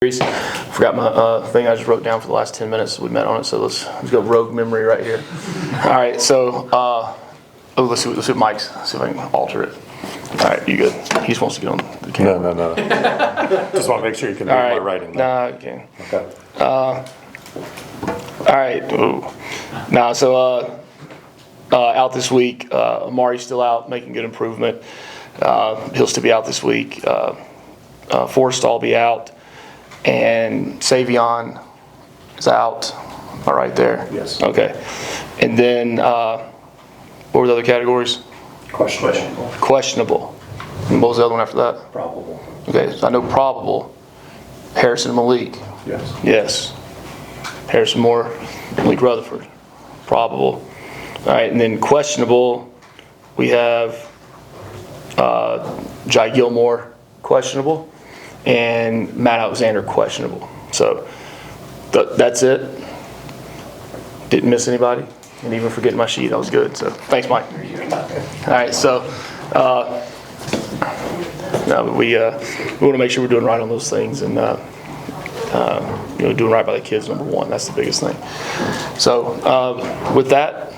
Forgot my thing I just wrote down for the last 10 minutes we met on it, so let's go rogue memory right here. All right, so let's see what Mike's, see if I can alter it. All right, you good? He just wants to get on the camera. No. Just want to make sure you can read my writing. Nah, okay. Okay. All right. Out this week. Amari's still out, making good improvement. He'll still be out this week. Forrest will be out. And Savion is out. Am I right there? Yes. Okay. And then, what were the other categories? Questionable. And what was the other one after that? Probable. Okay, so I know probable. Harrison and Malik. Yes. Harrison Moore, Malik Rutherford. Probable. All right, and then questionable, we have Jai Gilmore, questionable, and Matt Alexander, questionable. So that's it. Didn't miss anybody, and even forgetting my sheet, I was good. So thanks, Mike. All right, so we want to make sure we're doing right on those things, and doing right by the kids, number one. That's the biggest thing. So with that,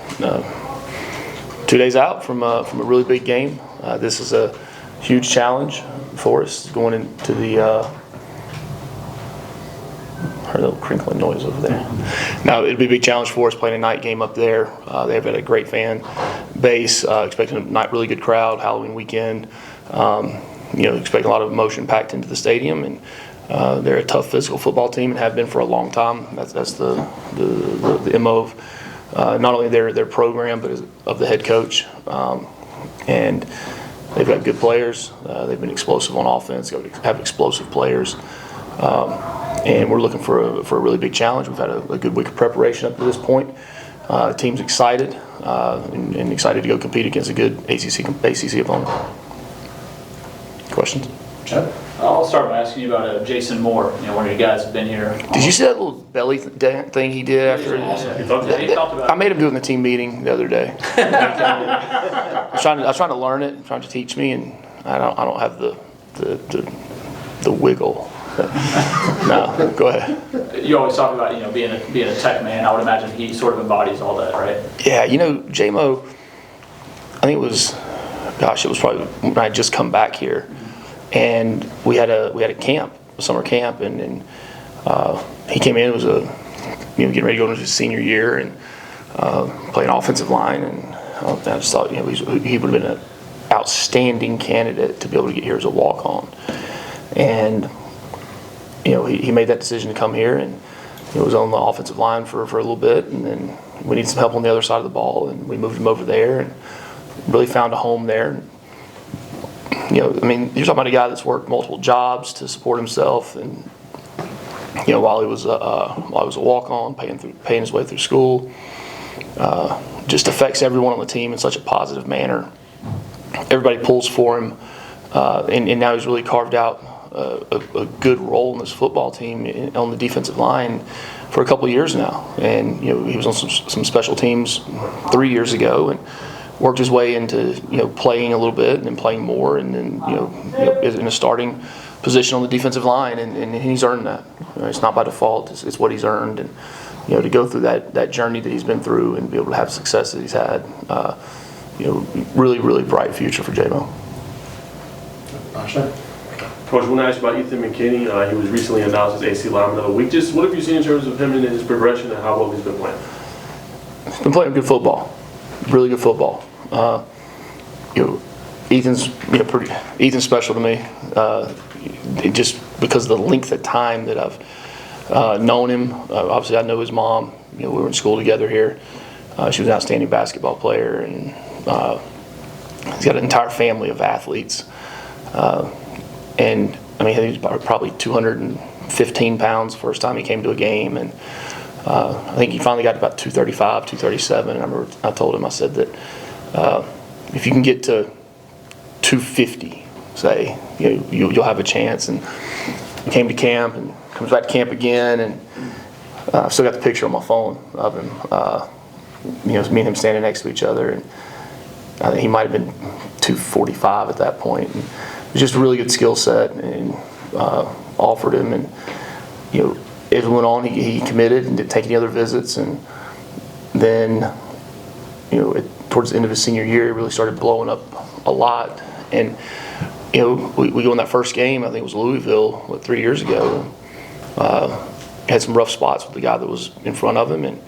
2 days out from a really big game. This is a huge challenge for us going into the. Heard a little crinkling noise over there. Now it'll be a big challenge for us playing a night game up there. They've got a great fan base. Expecting a really good crowd. Halloween weekend. Expecting a lot of emotion packed into the stadium, and they're a tough physical football team and have been for a long time. That's the MO of not only their program but of the head coach. And they've got good players. They've been explosive on offense. Have explosive players. And we're looking for a really big challenge. We've had a good week of preparation up to this point. The team's excited and excited to go compete against a good ACC opponent. Questions? Chad? I'll start by asking you about Jason Moore. One of you guys have been here. Did you see that little belly thing he did after? He talked about I made him do it in the team meeting the other day. I was trying to learn it, trying to teach me, and I don't have the wiggle. No, go ahead. You always talk about being a tech man. I would imagine he sort of embodies all that, right? Yeah, J-Mo, I think it was probably when I had just come back here, and we had a camp, a summer camp, and he came in. It was getting ready to go into his senior year and playing offensive line, and I just thought he would have been an outstanding candidate to be able to get here as a walk-on, and he made that decision to come here, and he was on the offensive line for a little bit, and then we needed some help on the other side of the ball, and we moved him over there and really found a home there. You're talking about a guy that's worked multiple jobs to support himself, and while he was a walk-on, paying his way through school, just affects everyone on the team in such a positive manner. Everybody pulls for him, and now he's really carved out a good role in this football team on the defensive line for a couple of years now. And he was on some special teams 3 years ago, and worked his way into playing a little bit and then playing more, and then in a starting position on the defensive line, and he's earned that. It's not by default. It's what he's earned, and to go through that journey that he's been through and be able to have success that he's had. Really, really bright future for J-Mo. Coach, I want to ask you about Ethan McKinney. He was recently announced as AC lineman of the week. Just what have you seen in terms of him and his progression and how well he's been playing? He's been playing good football, really good football. Ethan's Ethan's special to me, just because of the length of time that I've known him. Obviously, I know his mom. We were in school together here. She was an outstanding basketball player, and he's got an entire family of athletes. And he was probably 215 pounds the first time he came to a game, and I think he finally got to about 235, 237. And I remember I told him, I said that if you can get to 250, say, you'll have a chance. And he came to camp and comes back to camp again, and I've still got the picture on my phone of him. Me and him standing next to each other, and I think he might have been 245 at that point. And it was just a really good skill set, and offered him, and as it went on, he committed and didn't take any other visits, and then towards the end of his senior year, he really started blowing up a lot. And we go in that first game, I think it was Louisville, 3 years ago. Had some rough spots with the guy that was in front of him, and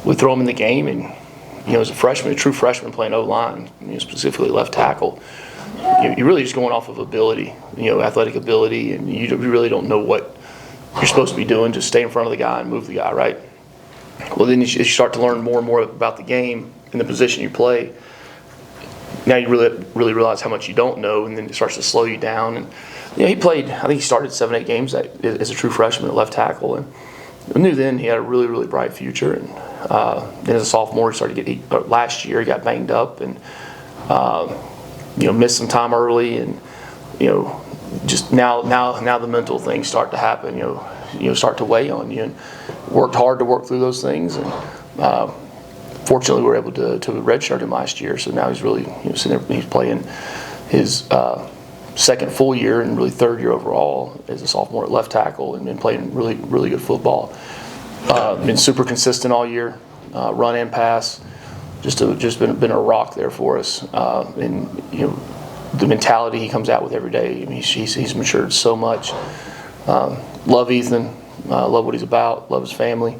we throw him in the game, and as a freshman, a true freshman playing O-line, specifically left tackle, you're really just going off of ability, athletic ability, and you really don't know what you're supposed to be doing. Just stay in front of the guy and move the guy, right? Well, then you start to learn more and more about the game and the position you play. Now you really realize how much you don't know, and then it starts to slow you down. And he played, I think he started 7-8 games as a true freshman at left tackle, and I knew then he had a really, really bright future. And then as a sophomore, he started to get last year he got banged up and missed some time early, and just now the mental things start to happen. Start to weigh on you, and worked hard to work through those things. And fortunately, we were able to redshirt him last year, so now he's really sitting there. He's playing his second full year and really third year overall as a sophomore at left tackle, and been playing really, really good football. Been super consistent all year, run and pass. Just been a rock there for us. And the mentality he comes out with every day. I mean, he's matured so much. Love Ethan. Love what he's about. Love his family.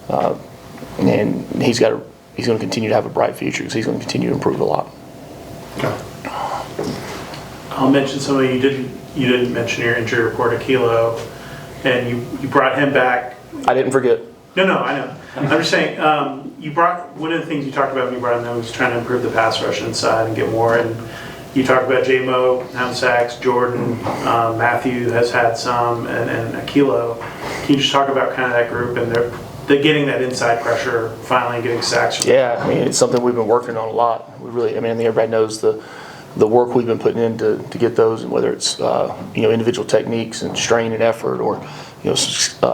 And he's going to continue to have a bright future because he's going to continue to improve a lot. I'll mention something you didn't mention your injury report, Akilo, and you brought him back. I didn't forget. No, I know. I'm just saying, you brought, one of the things you talked about when you brought him in was trying to improve the pass rush inside and get more. And you talked about J-Mo, having sacks, Jordan, Matthew has had some, and Akilo. Can you just talk about kind of that group and they're getting that inside pressure, finally getting sacks? Yeah, I mean, it's something we've been working on a lot. I think everybody knows the work we've been putting in to get those, and whether it's individual techniques and strain and effort, or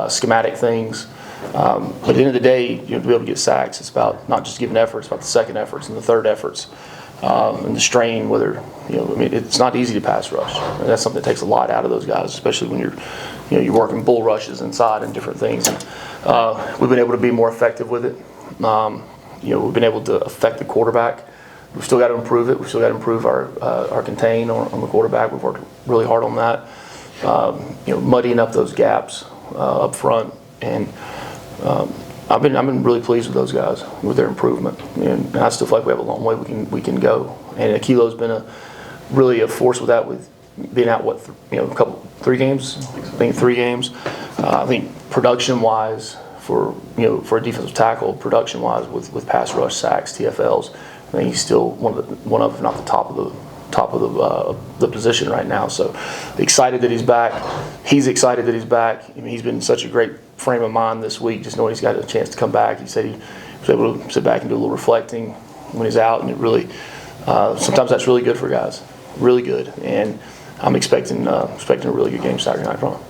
schematic things. But at the end of the day, to be able to get sacks, it's about not just giving effort; it's about the second efforts and the third efforts, and the strain. It's not easy to pass rush. And that's something that takes a lot out of those guys, especially when you're working bull rushes inside and different things. And, we've been able to be more effective with it. We've been able to affect the quarterback. We've still got to improve it. We've still got to improve our contain on the quarterback. We've worked really hard on that. Muddying up those gaps up front, and I've been really pleased with those guys with their improvement. And I still feel like we have a long way we can go. And Akilo's been really a force with that, with being out 3 games. I think 3 games. I think production wise for a defensive tackle, production wise with pass rush, sacks, TFLs. I think he's still one of if not the top of the position right now. So excited that he's back. He's excited that he's back. I mean, he's been in such a great frame of mind this week, just knowing he's got a chance to come back. He said he was able to sit back and do a little reflecting when he's out, and it really sometimes that's really good for guys, really good. And I'm expecting a really good game Saturday night from him.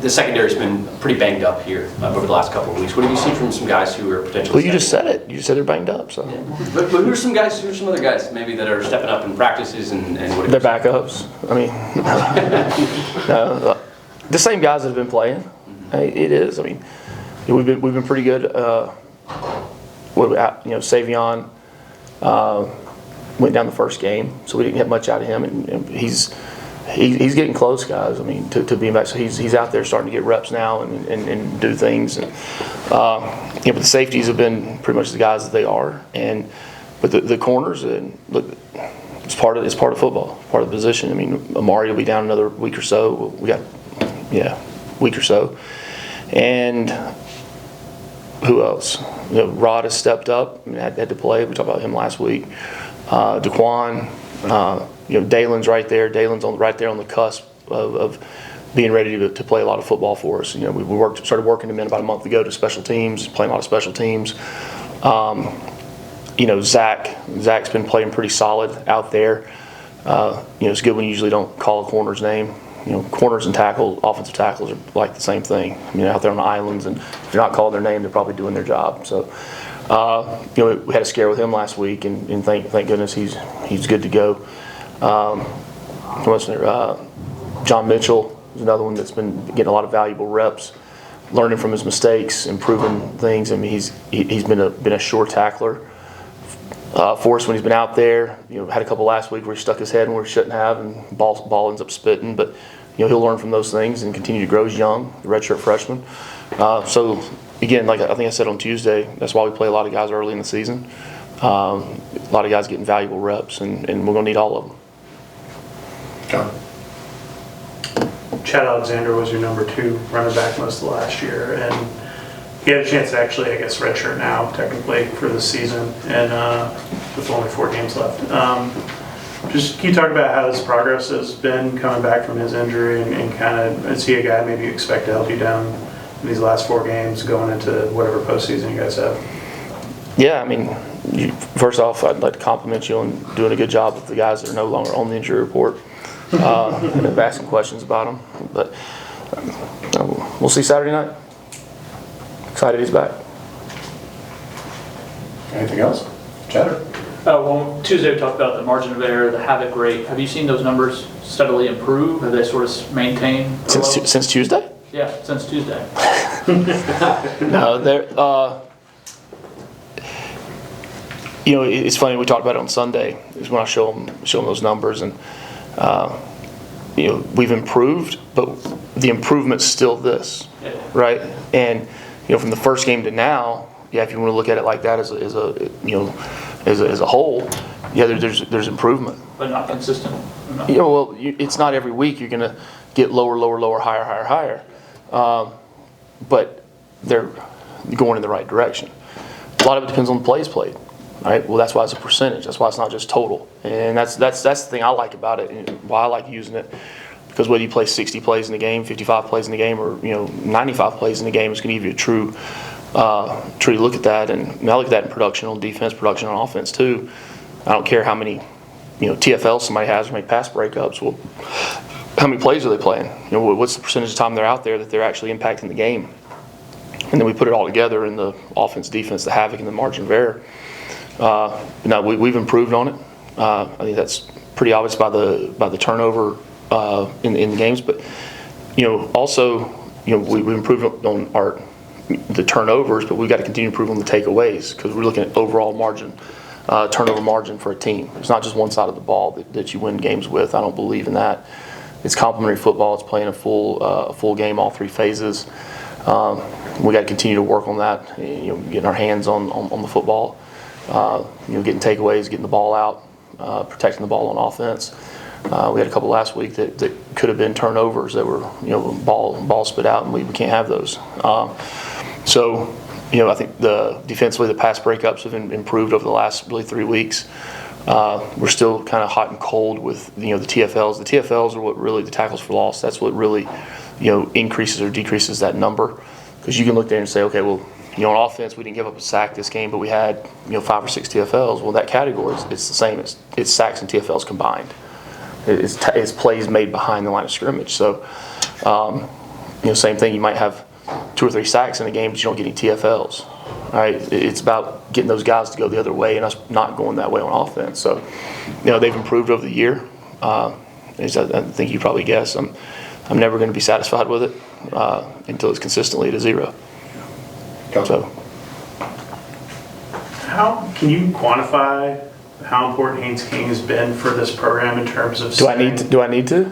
The secondary's been pretty banged up here over the last couple of weeks. What have you seen from some guys who are potentially? Well, you just said it. You just said they're banged up. So. Yeah. But who are some guys? Who are some other guys maybe that are stepping up in practices and what? They're backups. I mean, the same guys that have been playing. It is. I mean, we've been pretty good. Savion went down the first game, so we didn't get much out of him, and he's getting close, guys. I mean, to being back, so he's out there starting to get reps now and do things. And but the safeties have been pretty much the guys that they are, but the corners, and look, it's part of football, part of the position. I mean, Amari will be down another week or so. We got week or so, and who else? Rod has stepped up and had to play. We talked about him last week. Daquan. Dalen's right there. Dalen's right there on the cusp of being ready to play a lot of football for us. We started working him in about a month ago to special teams, playing a lot of special teams. Zach's been playing pretty solid out there. It's good when you usually don't call a corner's name. Corners and offensive tackles are like the same thing. Out there on the islands, and if you're not calling their name, they're probably doing their job. So, we had a scare with him last week, and thank goodness he's good to go. John Mitchell, is another one that's been getting a lot of valuable reps, learning from his mistakes, improving things. I mean, he's been a sure tackler for us when he's been out there. Had a couple last week where he stuck his head in where he shouldn't have, and ball ends up spitting. But he'll learn from those things and continue to grow. He's young, the redshirt freshman. So again, like I think I said on Tuesday, that's why we play a lot of guys early in the season. A lot of guys getting valuable reps, and we're going to need all of them. John. Chad Alexander was your number 2 running back most of last year, and he had a chance to actually, I guess, redshirt now technically for this season, and with only 4 games left. Just can you talk about how his progress has been coming back from his injury, and kind of, is he a guy maybe you expect to help you down in these last 4 games going into whatever postseason you guys have? Yeah, I mean, first off, I'd like to compliment you on doing a good job with the guys that are no longer on the injury report, and asking questions about them. But we'll see Saturday night. Excited he's back. Anything else? Chatter? Well, Tuesday we talked about the margin of error, the havoc rate. Have you seen those numbers steadily improve? Have they sort of maintained? Since Tuesday? Yeah, since Tuesday. No, they're. It's funny. We talked about it on Sunday. Is when I show them those numbers, and we've improved, but the improvement's still this, right? And from the first game to now, if you want to look at it like that as a whole, there's improvement. But not consistent. No. It's not every week you're going to get lower, higher. But they're going in the right direction. A lot of it depends on the plays played. Right? Well, that's why it's a percentage. That's why it's not just total. And that's the thing I like about it, and why I like using it. Because whether you play 60 plays in the game, 55 plays in the game, or 95 plays in the game, it's going to give you a true look at that. And I look at that in production on defense, production on offense too. I don't care how many TFLs somebody has or how many pass breakups. Well, how many plays are they playing? What's the percentage of time they're out there that they're actually impacting the game? And then we put it all together in the offense, defense, the havoc, and the margin of error. Now we've improved on it. I think that's pretty obvious by the turnover in the games. But also we've improved on the turnovers, but we've got to continue to improve on the takeaways, because we're looking at overall margin, turnover margin for a team. It's not just one side of the ball that you win games with. I don't believe in that. It's complementary football. It's playing a full game, all 3 phases. We got to continue to work on that. Getting our hands on the football. Getting takeaways, getting the ball out, protecting the ball on offense. We had a couple last week that could have been turnovers that were ball spit out, and we can't have those. So I think defensively the pass breakups have improved over the last really 3 weeks. We're still kind of hot and cold with the TFLs. The TFLs are what really, the tackles for loss. That's what really increases or decreases that number, because you can look there and say, okay, well, on offense, we didn't give up a sack this game, but we had 5 or 6 TFLs. Well, that category it's the same. It's sacks and TFLs combined. It's plays made behind the line of scrimmage. So, same thing. You might have 2 or 3 sacks in a game, but you don't get any TFLs. All right, it's about getting those guys to go the other way and us not going that way on offense. So, they've improved over the year. As I think you probably guessed, I'm never going to be satisfied with it until it's consistently at a 0. So, how can you quantify how important Haynes King has been for this program in terms of? Do I need to?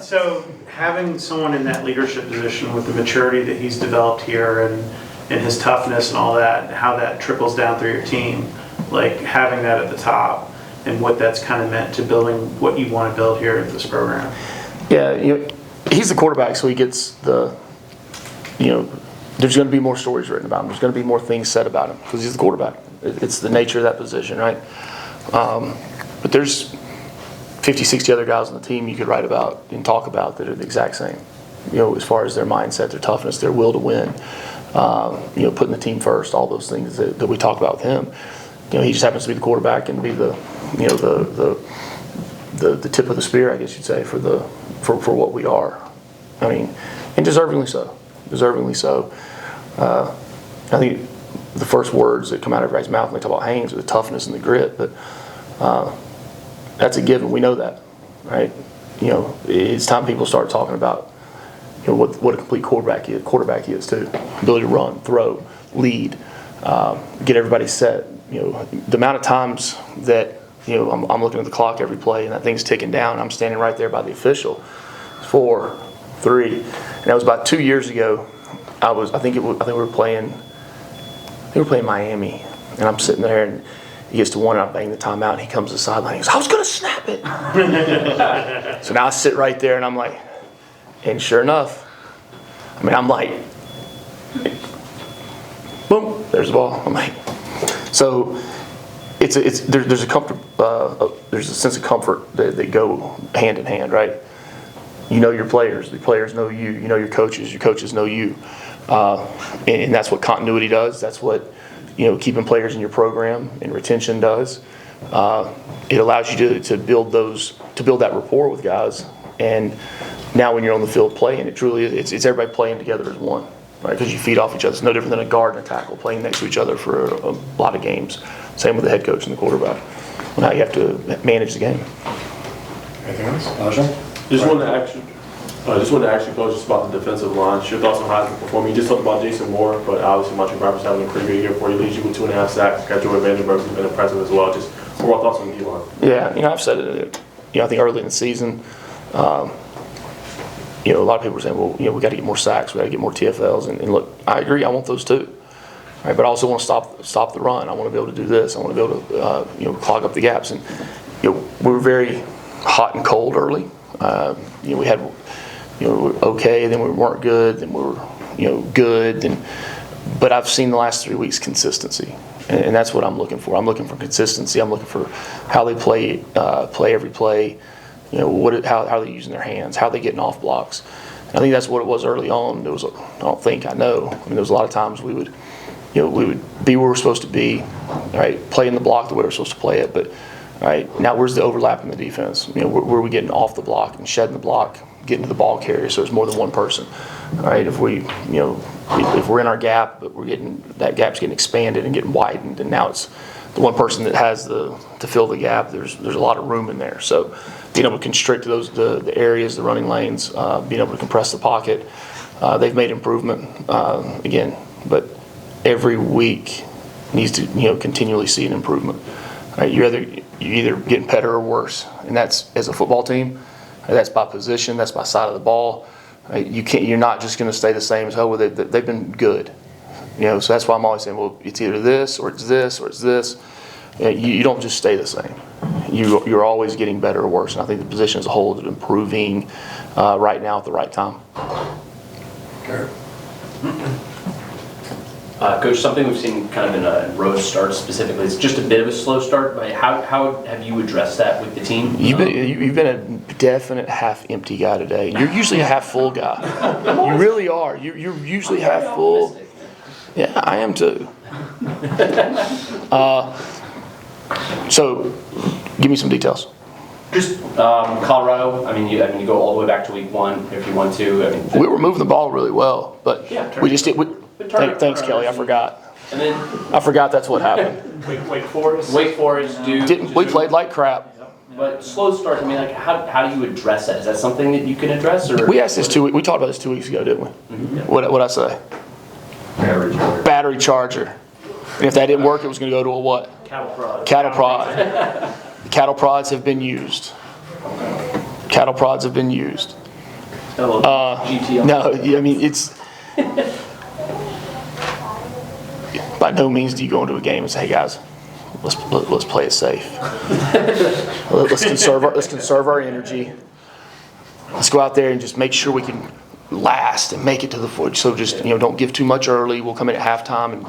So having someone in that leadership position with the maturity that he's developed here and his toughness and all that, how that trickles down through your team, like having that at the top and what that's kind of meant to building what you want to build here at this program. Yeah, he's the quarterback, so he gets the there's going to be more stories written about him. There's going to be more things said about him because he's the quarterback. It's the nature of that position, right? But there's 50, 60 other guys on the team you could write about and talk about that are the exact same. As far as their mindset, their toughness, their will to win, putting the team first, all those things that we talk about with him. He just happens to be the quarterback and be the tip of the spear, I guess you'd say, for what we are. I mean, and deservingly so. I think the first words that come out of everybody's mouth when they talk about Haynes are the toughness and the grit, but that's a given. We know that, right? it's time people start talking about, what a complete quarterback is too. Ability to run, throw, lead, get everybody set. The amount of times that, I'm looking at the clock every play and that thing's ticking down. I'm standing right there by the official. 4, 3, and that was about 2 years ago. I think we were playing Miami, and I'm sitting there, and he gets to 1, and I bang the timeout, and he comes to the sideline. He goes, "I was gonna snap it." So now I sit right there, and I'm like, and sure enough, I'm like, boom, there's the ball. I'm like, so there's a comfort, there's a sense of comfort that go hand in hand, right? You know your players, the players know you. You know your coaches know you, and that's what continuity does. That's what keeping players in your program and retention does. It allows you to build that rapport with guys. And now when you're on the field playing, it truly is. It's everybody playing together as one, right? Because you feed off each other. It's no different than a guard and a tackle playing next to each other for a lot of games. Same with the head coach and the quarterback. Now you have to manage the game. Anything else? Ajay? Just wanted to ask you, Coach, just about the defensive line. Your thoughts on how it's performing? You just talked about Jason Moore, but obviously Monty Brown's having a pretty good year for you. Leads you with 2.5 sacks. Got Jordan Vandenberg, who's been impressive as well. Just overall thoughts on the D-line. Yeah, I've said it. I think early in the season, a lot of people were saying, well, we got to get more sacks, we got to get more TFLs, and look, I agree, I want those too. Right, but I also want to stop the run. I want to be able to do this. I want to be able to clog up the gaps. And we were very hot and cold early. We had okay, then we weren't good, then we were good. But I've seen the last 3 weeks consistency, and that's what I'm looking for. I'm looking for consistency. I'm looking for how they play every play. How they're using their hands, how they getting off blocks. And I think that's what it was early on. There was I know. There was a lot of times we would be where we're supposed to be, right? Playing the block the way we're supposed to play it, but right now where's the overlap in the defense? Where are we getting off the block and shedding the block, getting to the ball carrier so it's more than one person, right? If we, if we're in our gap, but that gap's getting expanded and getting widened, and now it's the one person that has to fill the gap. There's a lot of room in there. So being able to constrict the areas, the running lanes, being able to compress the pocket, they've made improvement again, but every week needs to continually see an improvement. Right? You're either getting better or worse, and that's as a football team. That's by position. That's by side of the ball. Right? You're not just going to stay the same as they've been good. So that's why I'm always saying, well, it's either this or it's this or it's this. You don't just stay the same. You're always getting better or worse, and I think the position as a whole is improving right now at the right time. Garrett? Coach, something we've seen kind of in Rose starts specifically is just a bit of a slow start. But how have you addressed that with the team? You've been a definite half empty guy today. You're usually a half full guy. You really are. You're usually half full. Yeah, I am too. So, give me some details. Just Colorado. You go all the way back to week 1 if you want to. We were moving the ball really well, but we just did. Thanks, Kelly. I forgot. And then I forgot that's what happened. Wake Forest. Wake Forest. We played like crap. But slow start. How do you address that? Is that something that you can address? Or we asked this we talked about this 2 weeks ago, didn't we? Mm-hmm. What I say? Battery charger. And if that didn't work, it was going to go to a what? Cattle prod. Cattle prods have been used. Cattle prods have been used. It's by no means do you go into a game and say, "Hey guys, let's play it safe. let's conserve our energy. Let's go out there and just make sure we can last and make it to the foot. So just don't give too much early. We'll come in at halftime and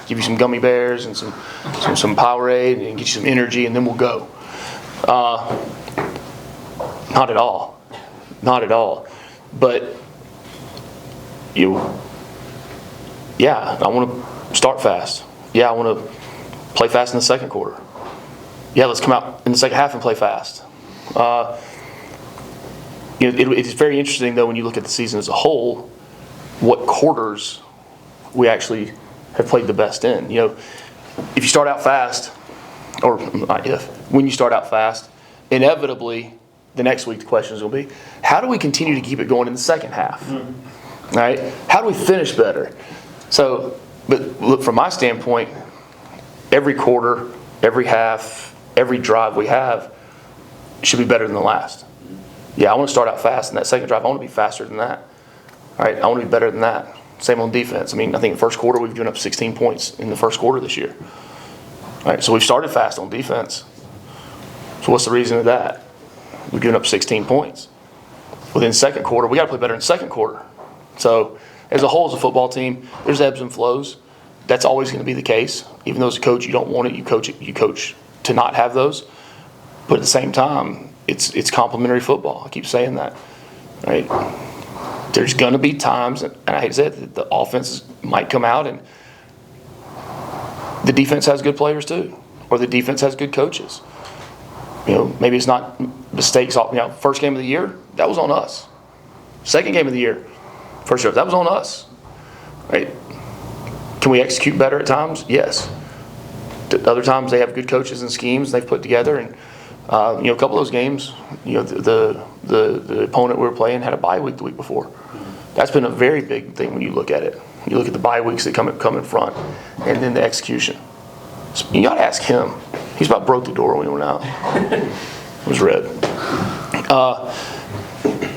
give you some gummy bears and some Powerade and get you some energy, and then we'll go." Not at all. But I want to start fast. I want to play fast in the second quarter. Let's come out in the second half and play fast. It's very interesting though when you look at the season as a whole, what quarters we actually have played the best in. If you start out fast, or not if, when you start out fast, inevitably the next week the questions will be, how do we continue to keep it going in the second half? All right? How do we finish better? So, but look, from my standpoint, every quarter, every half, every drive we have should be better than the last. Yeah, I want to start out fast in that second drive. I want to be faster than that. All right, I want to be better than that. Same on defense. I mean, I think the first quarter we've given up 16 points in the first quarter this year. All right, so we've started fast on defense. So what's the reason of that? We've given up 16 points. Within second quarter, we got to play better in second quarter. So as a whole, as a football team, there's ebbs and flows. That's always going to be the case. Even though as a coach you don't want it, you coach to not have those. But at the same time, it's complementary football. I keep saying that. Right? There's going to be times, and I hate to say it, that the offense might come out and the defense has good players too, or the defense has good coaches. You know, maybe it's not mistakes. You know, first game of the year, that was on us. Second game of the year, first year, that was on us. Right? Can we execute better at times? Yes. Other times they have good coaches and schemes they've put together, and you know, a couple of those games, you know, the opponent we were playing had a bye week the week before. That's been a very big thing when you look at it. You look at the bye weeks that come in front, and then the execution. So you got to ask him. He's about broke the door when he went out. It was red.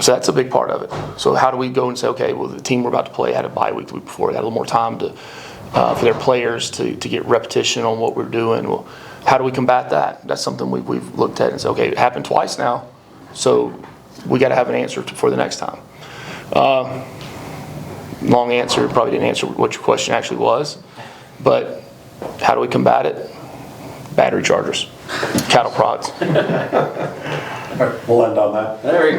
So that's a big part of it. So how do we go and say, okay, well, the team we're about to play had a bye week the week before. They had a little more time for their players to get repetition on what we're doing. Well, how do we combat that? That's something we've looked at and said, okay, it happened twice now, so we got to have an answer for the next time. Long answer, probably didn't answer what your question actually was, but how do we combat it? Battery chargers, cattle prods. All right, we'll end on that. There we go.